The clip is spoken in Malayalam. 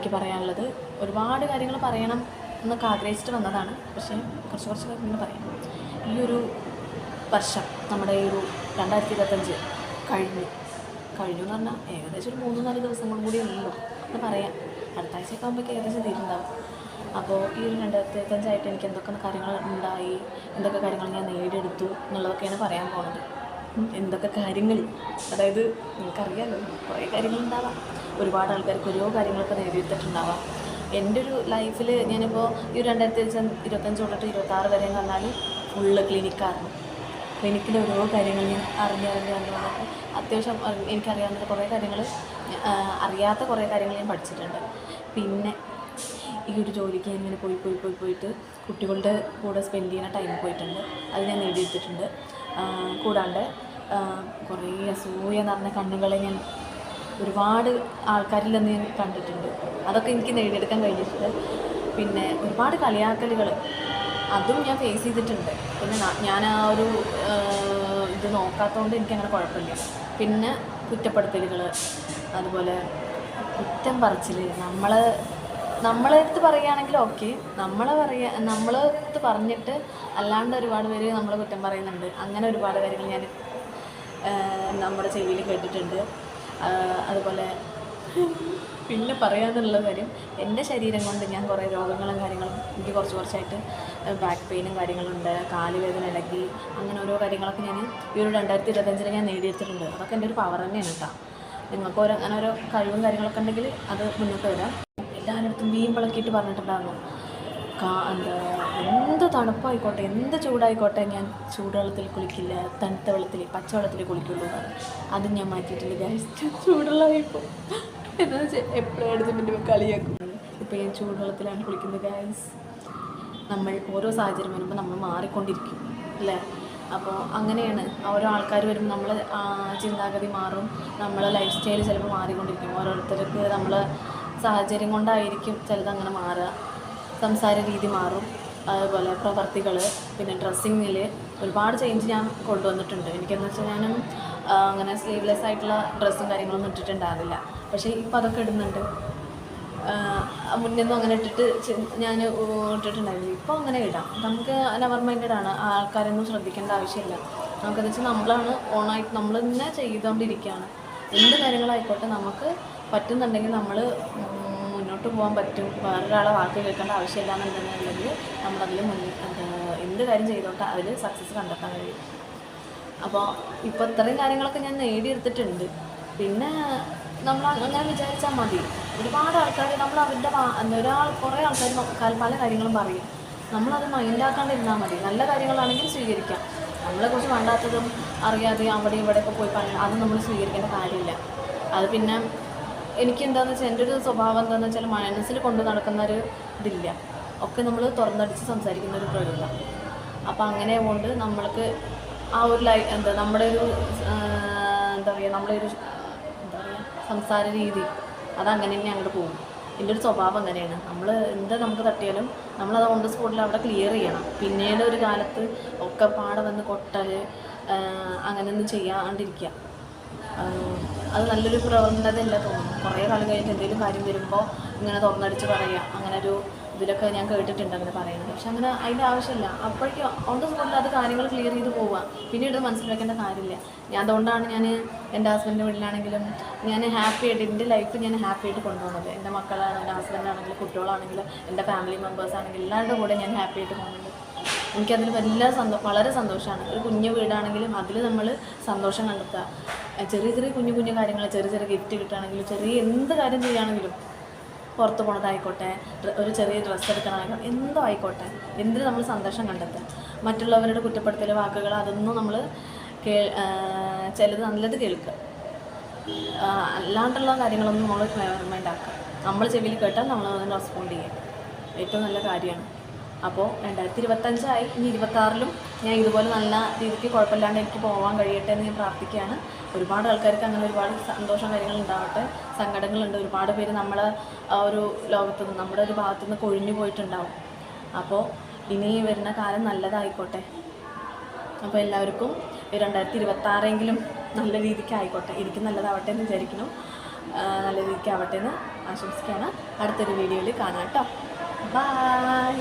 എനിക്ക് പറയാനുള്ളത്. ഒരുപാട് കാര്യങ്ങൾ പറയണം എന്നൊക്കെ ആഗ്രഹിച്ചിട്ട് വന്നതാണ്. പക്ഷേ കുറച്ച് കാര്യങ്ങൾ പറയാം. ഈ ഒരു വർഷം നമ്മുടെ ഈ ഒരു 2025 കഴിഞ്ഞു എന്ന് പറഞ്ഞാൽ ഏകദേശം ഒരു 3-4 ദിവസങ്ങളും കൂടി ഉള്ളൂ എന്ന് പറയാം. അടുത്ത ആഴ്ചയൊക്കെ ആകുമ്പോഴേക്ക് ഏകദേശം തീരുന്നുണ്ടാവും. അപ്പോൾ ഈ ഒരു 2025 എനിക്ക് എന്തൊക്കെ കാര്യങ്ങൾ ഉണ്ടായി, എന്തൊക്കെ കാര്യങ്ങൾ ഞാൻ നേടിയെടുത്തു എന്നുള്ളതൊക്കെയാണ് പറയാൻ പോകുന്നത്. എന്തൊക്കെ കാര്യങ്ങൾ, അതായത് നിങ്ങൾക്കറിയാമല്ലോ, കുറേ കാര്യങ്ങളുണ്ടാവാം. ഒരുപാട് ആൾക്കാർക്ക് ഓരോ കാര്യങ്ങളൊക്കെ നേടിയെടുത്തിട്ടുണ്ടാവാം. എൻ്റെ ഒരു ലൈഫിൽ ഞാനിപ്പോൾ ഈ 2025 തൊട്ടിട്ട് 26 വരെ എന്ന് പറഞ്ഞാൽ ഫുള്ള് ക്ലിനിക്കായിരുന്നു. ക്ലിനിക്കിൽ ഓരോ കാര്യങ്ങൾ ഞാൻ അറിഞ്ഞ് വന്നിട്ട് അത്യാവശ്യം എനിക്കറിയാവുന്ന കുറേ കാര്യങ്ങൾ, അറിയാത്ത കുറേ കാര്യങ്ങൾ ഞാൻ പഠിച്ചിട്ടുണ്ട്. പിന്നെ ഈ ഒരു ജോലിക്ക് ഞാൻ ഇങ്ങനെ പോയിട്ട് കുട്ടികളുടെ കൂടെ സ്പെൻഡ് ചെയ്യുന്ന ടൈം പോയിട്ടുണ്ട്. അത് ഞാൻ നേടിയെടുത്തിട്ടുണ്ട്. കൂടാണ്ട് കുറേ അസൂയ നിറഞ്ഞ കണ്ണുകളെ ഞാൻ ഒരുപാട് ആൾക്കാരിൽ നിന്ന് ഞാൻ കണ്ടിട്ടുണ്ട്. അതൊക്കെ എനിക്ക് നേടിയെടുക്കാൻ കഴിഞ്ഞിട്ടുണ്ട്. പിന്നെ ഒരുപാട് കളിയാക്കലുകൾ, അതും ഞാൻ ഫേസ് ചെയ്തിട്ടുണ്ട്. പിന്നെ ഞാൻ ആ ഒരു ഇത് നോക്കാത്തതുകൊണ്ട് എനിക്കങ്ങനെ കുഴപ്പമില്ല. പിന്നെ കുറ്റപ്പെടുത്തലുകൾ, അതുപോലെ കുറ്റം പറച്ചിൽ, നമ്മളെടുത്ത് പറയുകയാണെങ്കിൽ ഓക്കെ, നമ്മളെടുത്ത് പറഞ്ഞിട്ട് അല്ലാണ്ട് ഒരുപാട് പേര് നമ്മളെ കുറ്റം പറയുന്നുണ്ട്. അങ്ങനെ ഒരുപാട് കാര്യങ്ങൾ ഞാൻ നമ്മുടെ ചെവിയിൽ കേട്ടിട്ടുണ്ട്. അതുപോലെ പിന്നെ പറയാമെന്നുള്ള കാര്യം, എൻ്റെ ശരീരം കൊണ്ട് ഞാൻ കുറേ രോഗങ്ങളും കാര്യങ്ങളും, എനിക്ക് കുറച്ചായിട്ട് ബാക്ക് പെയിനും കാര്യങ്ങളുണ്ട്, കാലുവേദന ഇളകി, അങ്ങനെ ഓരോ കാര്യങ്ങളൊക്കെ ഞാൻ ഈ ഒരു 2025 ഞാൻ നേടിയെടുത്തിട്ടുണ്ട്. അതൊക്കെ എൻ്റെ ഒരു പവർ തന്നെയാണ് കേട്ടോ. നിങ്ങൾക്ക് അങ്ങനെ ഓരോ കഴിവും കാര്യങ്ങളൊക്കെ ഉണ്ടെങ്കിൽ അത് മുന്നോട്ട് വരാം. എല്ലാവരുടെ അടുത്തും വീമ്പിളക്കിയിട്ട് പറഞ്ഞിട്ടുണ്ടായിരുന്നു, എന്ത് തണുപ്പായിക്കോട്ടെ എന്ത് ചൂടായിക്കോട്ടെ ഞാൻ ചൂടുവെള്ളത്തിൽ കുളിക്കില്ല, തണുത്ത വെള്ളത്തിൽ പച്ചവെള്ളത്തിൽ കുളിക്കുള്ളൂ. അത് ഞാൻ മാറ്റിയിട്ടില്ല ഗൈസ്. ചൂടുവെള്ളമായിപ്പോൾ എന്താ വെച്ചാൽ എപ്പോഴും എടുത്ത് പിന്നെ കളിയാക്കും. ഇപ്പോൾ ഞാൻ ചൂടുവെള്ളത്തിലാണ് കുളിക്കുന്നത് ഗൈസ്. നമ്മൾ ഓരോ സാഹചര്യം വരുമ്പോൾ നമ്മൾ മാറിക്കൊണ്ടിരിക്കും അല്ലേ? അപ്പോൾ അങ്ങനെയാണ്. ഓരോ ആൾക്കാർ വരുമ്പോൾ നമ്മൾ ചിന്താഗതി മാറും, നമ്മളെ ലൈഫ് സ്റ്റൈൽ ചിലപ്പോൾ മാറിക്കൊണ്ടിരിക്കും. ഓരോരുത്തർക്ക് നമ്മളെ സാഹചര്യം കൊണ്ടായിരിക്കും ചിലത് അങ്ങനെ മാറുക. സംസാര രീതി മാറും, അതുപോലെ പ്രവർത്തികൾ, പിന്നെ ഡ്രസ്സിങ്ങിൽ ഒരുപാട് ചേഞ്ച് ഞാൻ കൊണ്ടുവന്നിട്ടുണ്ട്. എനിക്കെന്ന് വെച്ചാൽ ഞാനും അങ്ങനെ സ്ലീവ്ലെസ് ആയിട്ടുള്ള ഡ്രസ്സും കാര്യങ്ങളൊന്നും ഇട്ടിട്ടുണ്ടാവില്ല. പക്ഷേ ഇപ്പോൾ അതൊക്കെ ഇടുന്നുണ്ട്. മുന്നൊന്നും അങ്ങനെ ഞാൻ ഇട്ടിട്ടുണ്ടായിരുന്നു. ഇപ്പോൾ അങ്ങനെ ഇടാം. നമുക്ക് നെവർ മൈൻഡഡ് ആണ്. ആൾക്കാരൊന്നും ശ്രദ്ധിക്കേണ്ട ആവശ്യമില്ല. നമുക്കെന്ന് വെച്ചാൽ നമ്മളാണ് ഓണായിട്ട് നമ്മൾ തന്നെ ചെയ്തുകൊണ്ടിരിക്കുകയാണ്. എന്ത് കാര്യങ്ങളായിക്കോട്ടെ നമുക്ക് പറ്റുന്നുണ്ടെങ്കിൽ നമ്മൾ മുന്നോട്ട് പോകാൻ പറ്റും. വേറൊരാളെ വാക്ക് കേൾക്കേണ്ട ആവശ്യമില്ല എന്നുണ്ടെന്നുണ്ടെങ്കിൽ നമ്മളതിൽ എന്ത് കാര്യം ചെയ്തോട്ടെ അതിൽ സക്സസ് കണ്ടെത്താൻ കഴിയും. അപ്പോൾ ഇപ്പോൾ ഇത്രയും കാര്യങ്ങളൊക്കെ ഞാൻ നേടിയെടുത്തിട്ടുണ്ട്. പിന്നെ നമ്മൾ അങ്ങനെ വിചാരിച്ചാൽ മതി. ഒരുപാട് ആൾക്കാർ നമ്മൾ കുറേ ആൾക്കാർ പല കാര്യങ്ങളും പറയും. നമ്മളത് മൈൻഡാക്കാണ്ടിരുന്നാൽ മതി. നല്ല കാര്യങ്ങളാണെങ്കിൽ സ്വീകരിക്കാം. നമ്മളെക്കുറിച്ച് വേണ്ടാത്തതും അറിയാതെ അവിടെ ഇവിടെയൊക്കെ പോയി പറയാം, അത് നമ്മൾ സ്വീകരിക്കേണ്ട കാര്യമില്ല. അത് പിന്നെ എനിക്കെന്താണെന്ന് വെച്ചാൽ എൻ്റെ ഒരു സ്വഭാവം എന്താണെന്ന് വെച്ചാൽ മനസ്സിൽ കൊണ്ട് നടക്കുന്നൊരു ഇതില്ല, ഒക്കെ നമ്മൾ തുറന്നടിച്ച് സംസാരിക്കുന്ന ഒരു പ്രകൃതം. അപ്പോൾ അങ്ങനെ കൊണ്ട് നമ്മൾക്ക് ആ ഒരു നമ്മുടെ ഒരു നമ്മളെ ഒരു സംസാര രീതി അതങ്ങനെ തന്നെ അങ്ങോട്ട് പോകും. എൻ്റെ ഒരു സ്വഭാവം അങ്ങനെയാണ്. നമ്മൾ എന്താ നമുക്ക് തട്ടിയാലും നമ്മളത് ഓൺ ദ സ്പോട്ടിൽ അവിടെ ക്ലിയർ ചെയ്യണം. പിന്നീട് ഒരു കാലത്ത് ഒക്കെ പാടെ വന്ന് കൊട്ടൽ അങ്ങനെയൊന്നും ചെയ്യാണ്ടിരിക്കുക. അത് നല്ലൊരു പ്രവണതയല്ല തോന്നുന്നു. കുറേ കാലം കഴിഞ്ഞിട്ട് എന്തെങ്കിലും കാര്യം വരുമ്പോൾ ഇങ്ങനെ തുറന്നടിച്ച് പറയുക, അങ്ങനെ ഒരു ഇതിലൊക്കെ ഞാൻ കേട്ടിട്ടുണ്ട് അങ്ങനെ പറയുന്നത്. പക്ഷെ അങ്ങനെ അതിൻ്റെ ആവശ്യമില്ല. അപ്പോഴേക്കും ഓൺ ദ സ്പോട്ടിൽ അത് കാര്യങ്ങൾ ക്ലിയർ ചെയ്ത് പോവുക. പിന്നീട് മനസ്സിലാക്കേണ്ട കാര്യമില്ല. അതുകൊണ്ടാണ് ഞാൻ എൻ്റെ ഹസ്ബൻഡിൻ്റെ വീട്ടിലാണെങ്കിലും ഞാൻ ഹാപ്പി ആയിട്ട് എൻ്റെ ലൈഫ് ഞാൻ ഹാപ്പി ആയിട്ട് കൊണ്ടുപോകുന്നത്. എൻ്റെ മക്കളാണ്, എൻ്റെ ഹസ്ബൻഡാണെങ്കിലും കുട്ടികളാണെങ്കിലും എൻ്റെ ഫാമിലി മെമ്പേഴ്സ് ആണെങ്കിലും എല്ലാവരുടെ കൂടെ ഞാൻ ഹാപ്പി ആയിട്ട് പോകുന്നുണ്ട്. എനിക്കതിൽ വളരെ സന്തോഷമാണ്. ഒരു കുഞ്ഞു വീടാണെങ്കിലും അതിൽ നമ്മൾ സന്തോഷം കണ്ടെത്തുക. ചെറിയ കുഞ്ഞു കാര്യങ്ങൾ, ചെറിയ ഗിഫ്റ്റ് കിട്ടുകയാണെങ്കിലും, ചെറിയ എന്ത് കാര്യം ചെയ്യുകയാണെങ്കിലും, പുറത്ത് പോണതായിക്കോട്ടെ, ഒരു ചെറിയ ഡ്രസ്സ് എടുക്കണമായിക്കോട്ടെ, എന്തോ ആയിക്കോട്ടെ, എന്തിന് നമ്മൾ സന്തോഷം കണ്ടെത്തുക. മറ്റുള്ളവരുടെ കുറ്റപ്പെടുത്തൽ വാക്കുകൾ അതൊന്നും നമ്മൾ ചിലത് നല്ലത് കേൾക്കുക, അല്ലാണ്ടുള്ള കാര്യങ്ങളൊന്നും നമ്മൾ മൈൻഡാക്കുക. നമ്മൾ ചെവിയിൽ കേട്ടാൽ നമ്മൾ അതിന് റെസ്പോണ്ട് ചെയ്യുക. ഏറ്റവും നല്ല കാര്യമാണ്. അപ്പോൾ 2025 ഇനി 2026 ഞാൻ ഇതുപോലെ നല്ല രീതിക്ക് കുഴപ്പമില്ലാണ്ട് എനിക്ക് പോകാൻ കഴിയട്ടെ എന്ന് ഞാൻ പ്രാർത്ഥിക്കുകയാണ്. ഒരുപാട് ആൾക്കാർക്ക് അങ്ങനെ ഒരുപാട് സന്തോഷം കാര്യങ്ങൾ ഉണ്ടാവട്ടെ. സങ്കടങ്ങളുണ്ട്. ഒരുപാട് പേര് നമ്മളെ ഒരു ലോകത്ത് നിന്ന്, നമ്മുടെ ഒരു ഭാഗത്തു നിന്ന് കൊഴിഞ്ഞു പോയിട്ടുണ്ടാവും. അപ്പോൾ ഇനി വരുന്ന കാലം നല്ലതായിക്കോട്ടെ. അപ്പോൾ എല്ലാവർക്കും 2026 നല്ല രീതിക്ക് ആയിക്കോട്ടെ. എനിക്ക് നല്ലതാവട്ടെ എന്ന് വിചാരിക്കുന്നു. നല്ല രീതിക്ക് ആവട്ടെ എന്ന് ആശംസിക്കുകയാണ്. അടുത്തൊരു വീഡിയോയിൽ കാണാം കേട്ടോ. ബൈ.